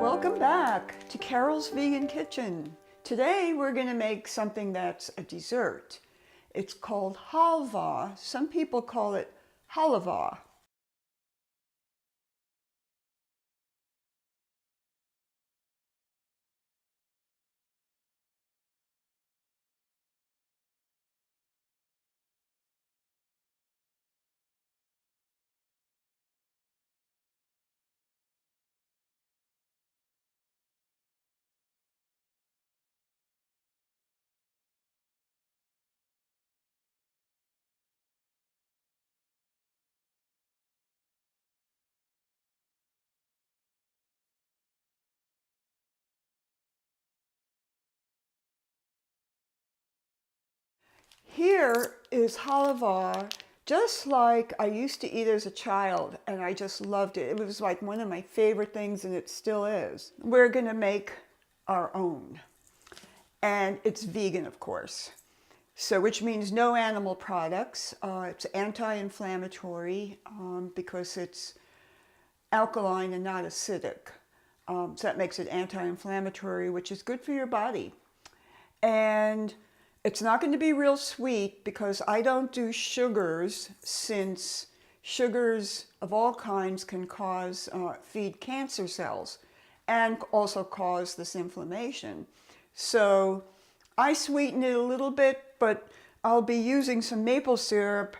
Welcome back to Carol's Vegan Kitchen. Today we're going to make something that's a dessert. It's called Halvah. Some people call it Halvah. Here is halva, just like I used to eat as a child, and I just loved it. It was like one of my favorite things, and it still is. We're going to make our own, and it's vegan, of course. So, which means no animal products. It's anti-inflammatory because it's alkaline and not acidic. So that makes it anti-inflammatory, which is good for your body. And it's not going to be real sweet because I don't do sugars, since sugars of all kinds can cause, feed cancer cells and also cause this inflammation. So I sweeten it a little bit, but I'll be using some maple syrup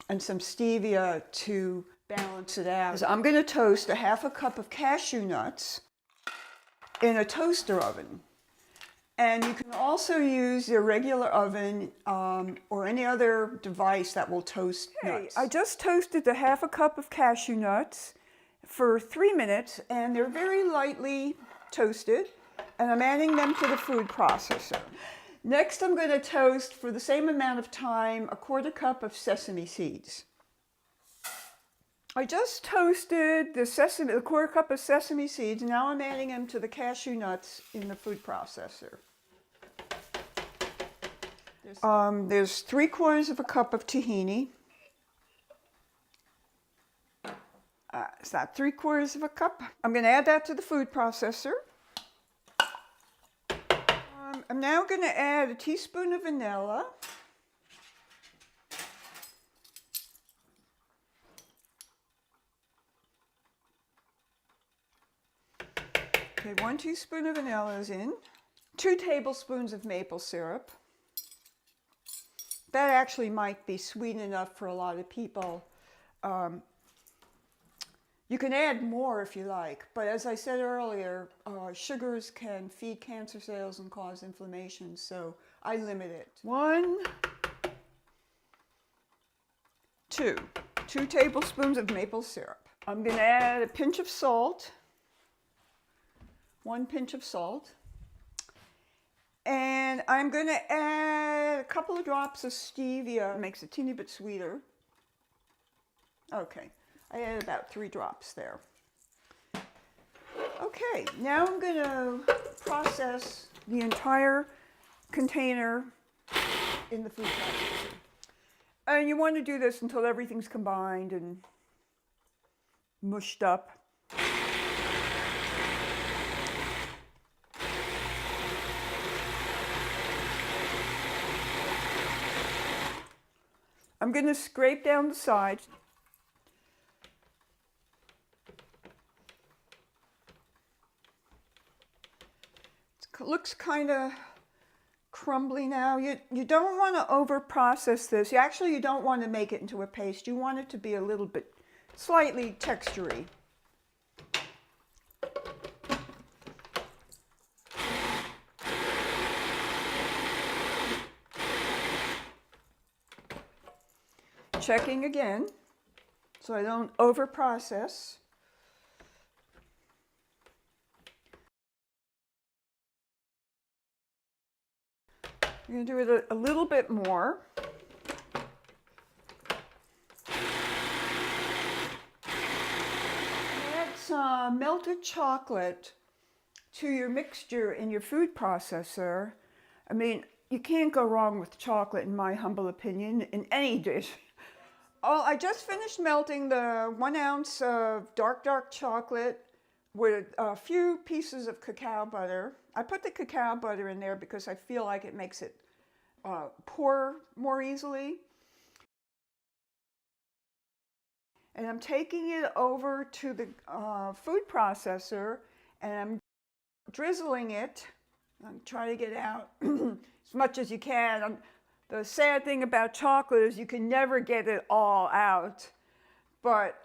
and some stevia to balance it out. So I'm going to toast a ½ cup of cashew nuts in a toaster oven. And you can also use your regular oven or any other device that will toast nuts. I just toasted the ½ cup of cashew nuts for 3 minutes, and they're very lightly toasted, and I'm adding them to the food processor. Next, I'm going to toast for the same amount of time a ¼ cup of sesame seeds. I just toasted the ¼ cup of sesame seeds. Now I'm adding them to the cashew nuts in the food processor. There's 3/4 cup of tahini. Is that 3/4 cup? I'm going to add that to the food processor. I'm now going to add a teaspoon of vanilla. Okay, 1 teaspoon of vanilla is in. 2 tablespoons of maple syrup. That actually might be sweet enough for a lot of people. You can add more if you like, but as I said earlier, sugars can feed cancer cells and cause inflammation, so I limit it. 2 tablespoons of maple syrup. I'm going to add a pinch of salt. 1 pinch of salt. And I'm going to add a couple of drops of stevia. It makes it a teeny bit sweeter. Okay, I added about 3 drops there. Okay, now I'm going to process the entire container in the food processor. And you want to do this until everything's combined and mushed up. I'm going to scrape down the sides. It looks kind of crumbly now. You don't want to over process this. You don't want to make it into a paste. You want it to be a little bit slightly textury. Checking again, so I don't over-process. I'm going to do it a little bit more. Add some melted chocolate to your mixture in your food processor. I mean, you can't go wrong with chocolate, in my humble opinion, in any dish. Oh, I just finished melting the 1 ounce of dark chocolate with a few pieces of cacao butter. I put the cacao butter in there because I feel like it makes it pour more easily. And I'm taking it over to the food processor and I'm drizzling it. I'm trying to get out as much as you can. The sad thing about chocolate is you can never get it all out. But,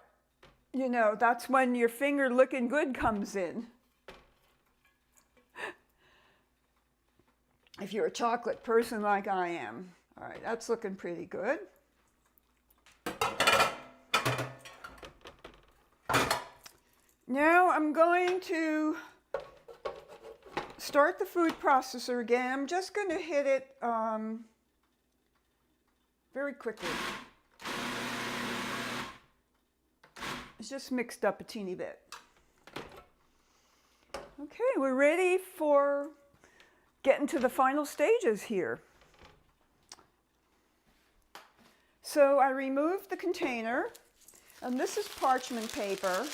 you know, that's when your finger looking good comes in. If you're a chocolate person like I am. All right, that's looking pretty good. Now I'm going to start the food processor again. I'm just going to hit it very quickly. It's just mixed up a teeny bit. Okay, we're ready for getting to the final stages here. So I removed the container, and this is parchment paper.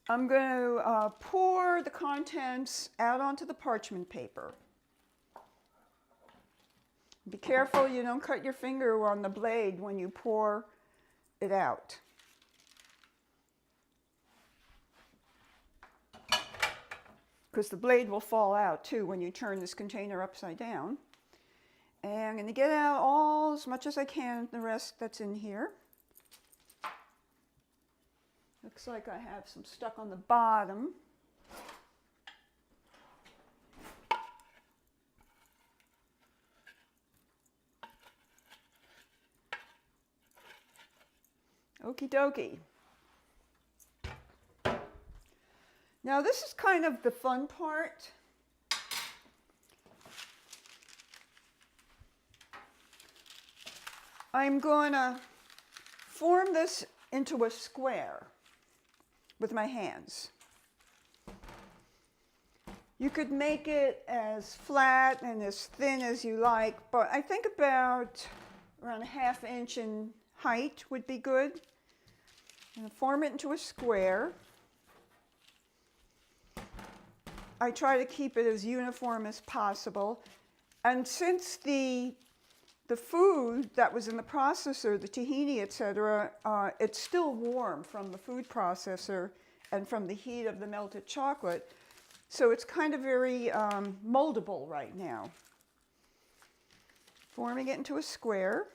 I'm going to pour the contents out onto the parchment paper. Be careful you don't cut your finger on the blade when you pour it out. Because the blade will fall out too when you turn this container upside down. And I'm going to get out all as much as I can, the rest that's in here. Looks like I have some stuck on the bottom. Okie dokie. Now this is kind of the fun part. I'm going to form this into a square with my hands. You could make it as flat and as thin as you like, but I think about around a ½ inch in height would be good. And form it into a square. I try to keep it as uniform as possible. And since the food that was in the processor, the tahini, etc., it's still warm from the food processor and from the heat of the melted chocolate. So it's kind of very moldable right now. Forming it into a square.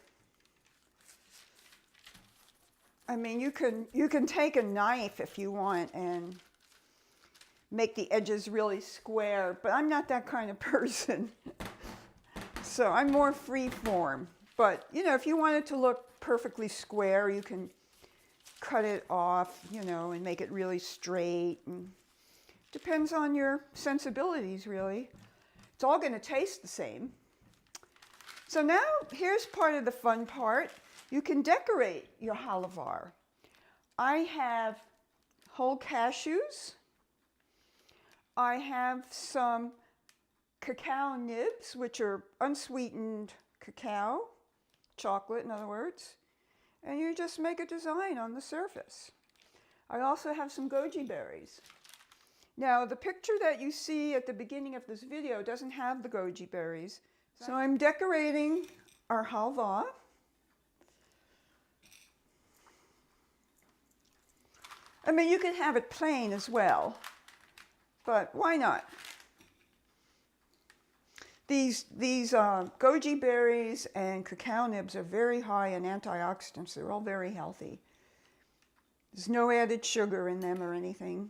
I mean, you can take a knife if you want and make the edges really square, but I'm not that kind of person. So I'm more free form. But, you know, if you want it to look perfectly square, you can cut it off, you know, and make it really straight. And depends on your sensibilities, really. It's all going to taste the same. So now here's part of the fun part. You can decorate your halvah. I have whole cashews. I have some cacao nibs, which are unsweetened cacao, chocolate in other words, and you just make a design on the surface. I also have some goji berries. Now the picture that you see at the beginning of this video doesn't have the goji berries. So I'm decorating our halvah. I mean, you can have it plain as well, but why not? These goji berries and cacao nibs are very high in antioxidants. They're all very healthy. There's no added sugar in them or anything.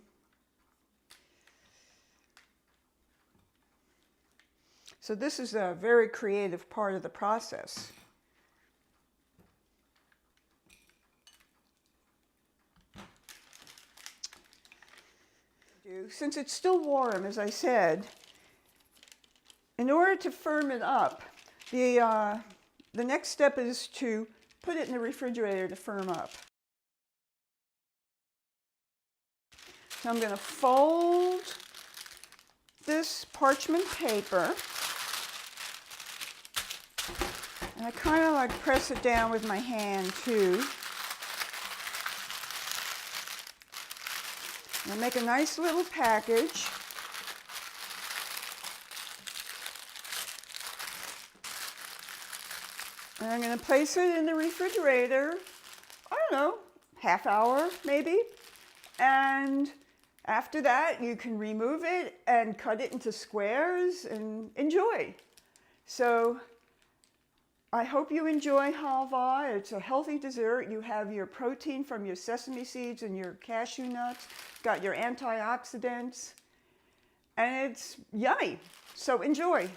So this is a very creative part of the process. Since it's still warm, as I said, in order to firm it up, the next step is to put it in the refrigerator to firm up. So I'm going to fold this parchment paper And I kind of like press it down with my hand too. I'll make a nice little package. And I'm going to place it in the refrigerator, I don't know, half hour maybe. And after that, you can remove it and cut it into squares and enjoy. So I hope you enjoy halva. It's a healthy dessert. You have your protein from your sesame seeds and your cashew nuts, got your antioxidants, and it's yummy. So enjoy.